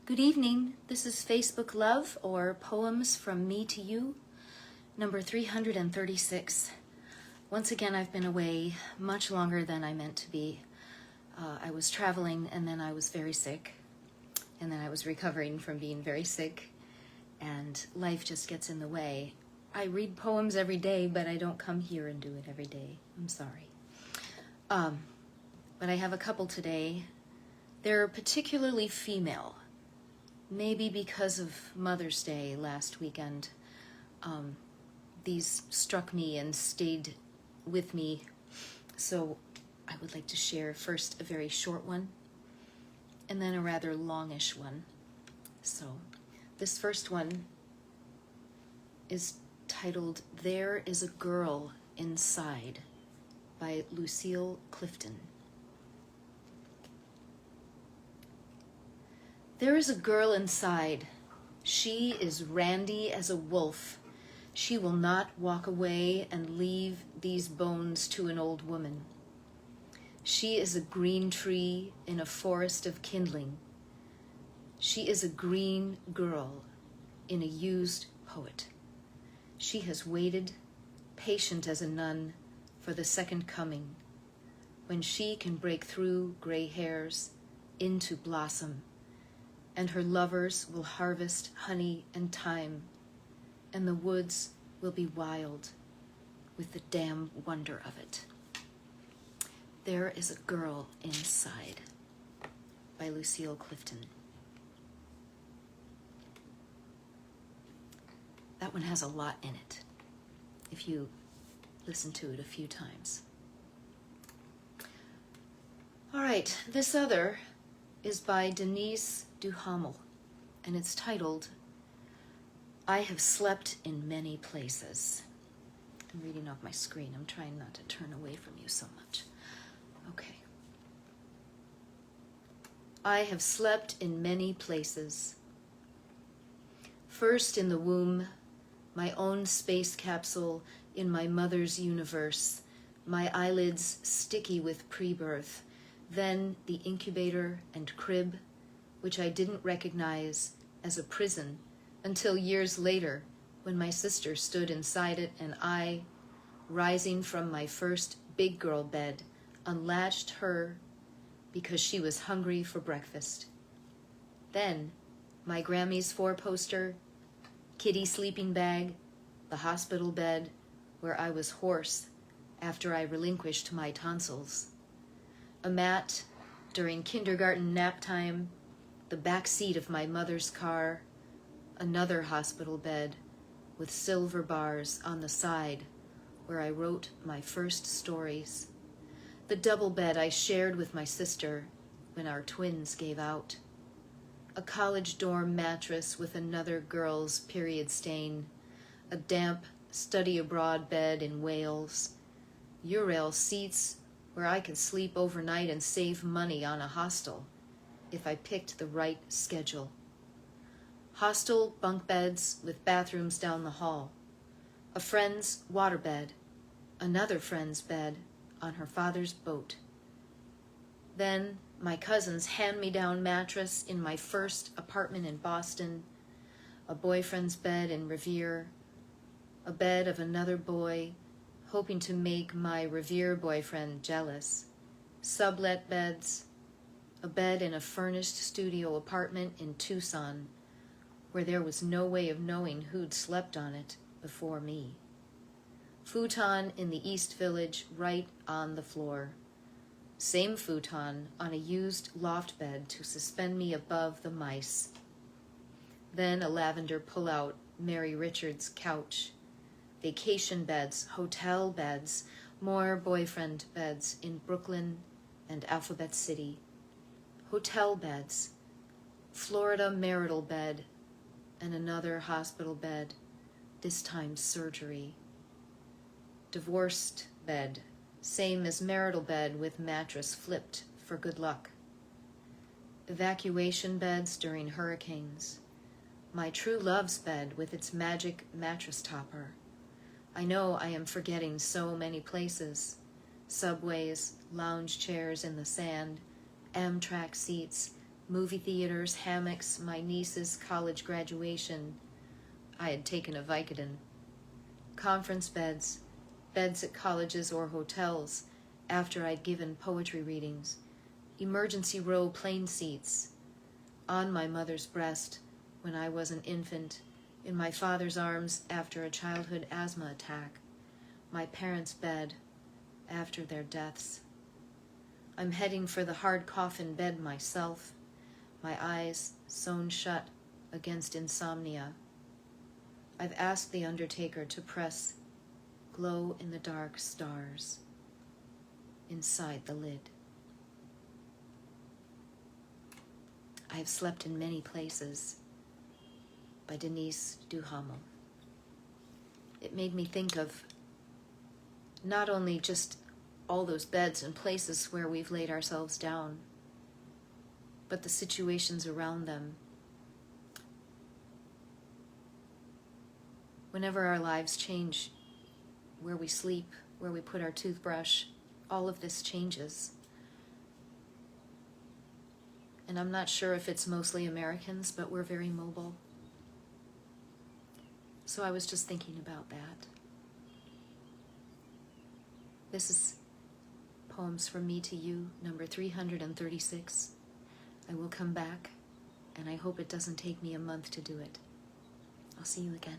Good evening. This is Facebook Love, or Poems from Me to You, number 336. Once again, I've been away much longer than I meant to be. I was traveling, and then I was very sick, and then I was recovering from being very sick, and life just gets in the way. I read poems every day, but I don't come here and do it every day. I'm sorry. But I have a couple today. They're particularly female. Maybe because of Mother's Day last weekend, these struck me and stayed with me. So I would like to share first a very short one, and then a rather longish one. So this first one is titled "There is a Girl Inside" by Lucille Clifton. There is a girl inside. She is randy as a wolf. She will not walk away and leave these bones to an old woman. She is a green tree in a forest of kindling. She is a green girl in a used poet. She has waited, patient as a nun, for the second coming, when she can break through gray hairs into blossom, and her lovers will harvest honey and thyme, and the woods will be wild with the damn wonder of it. There is a Girl Inside by Lucille Clifton. That one has a lot in it, if you listen to it a few times. All right, this other is by Denise Duhamel, and it's titled, "I Have Slept in Many Places." I'm reading off my screen. I'm trying not to turn away from you so much. Okay. I have slept in many places. First in the womb, my own space capsule in my mother's universe, my eyelids sticky with pre-birth, then the incubator and crib, which I didn't recognize as a prison until years later when my sister stood inside it and I, rising from my first big girl bed, unlatched her because she was hungry for breakfast. Then my Grammys 4-poster, kitty sleeping bag, the hospital bed where I was hoarse after I relinquished my tonsils, a mat during kindergarten nap time, the back seat of my mother's car, another hospital bed with silver bars on the side where I wrote my first stories, the double bed I shared with my sister when our twins gave out, a college dorm mattress with another girl's period stain, a damp study abroad bed in Wales, Eurail seats where I could sleep overnight and save money on a hostel if I picked the right schedule. Hostel bunk beds with bathrooms down the hall, a friend's waterbed, another friend's bed on her father's boat. Then my cousin's hand-me-down mattress in my first apartment in Boston, a boyfriend's bed in Revere, a bed of another boy hoping to make my Revere boyfriend jealous, sublet beds, a bed in a furnished studio apartment in Tucson where there was no way of knowing who'd slept on it before me. Futon in the East Village right on the floor. Same futon on a used loft bed to suspend me above the mice. Then a lavender pull-out Mary Richards couch. Vacation beds, hotel beds, more boyfriend beds in Brooklyn and Alphabet City. Hotel beds, Florida marital bed, and another hospital bed, this time surgery. Divorced bed, same as marital bed with mattress flipped for good luck. Evacuation beds during hurricanes. My true love's bed with its magic mattress topper. I know I am forgetting so many places. Subways, lounge chairs in the sand, Amtrak seats, movie theaters, hammocks, my niece's college graduation. I had taken a Vicodin. Conference beds, beds at colleges or hotels after I'd given poetry readings, emergency row plane seats, on my mother's breast when I was an infant, in my father's arms after a childhood asthma attack, my parents' bed after their deaths. I'm heading for the hard coffin bed myself, my eyes sewn shut against insomnia. I've asked the undertaker to press glow-in-the-dark stars inside the lid. I have slept in many places, by Denise Duhamel. It made me think of not only just all those beds and places where we've laid ourselves down, but the situations around them. Whenever our lives change, where we sleep, where we put our toothbrush, all of this changes. And I'm not sure if it's mostly Americans, but we're very mobile. So I was just thinking about that. This is Poems from Me to You, number 336. I will come back, and I hope it doesn't take me a month to do it. I'll see you again.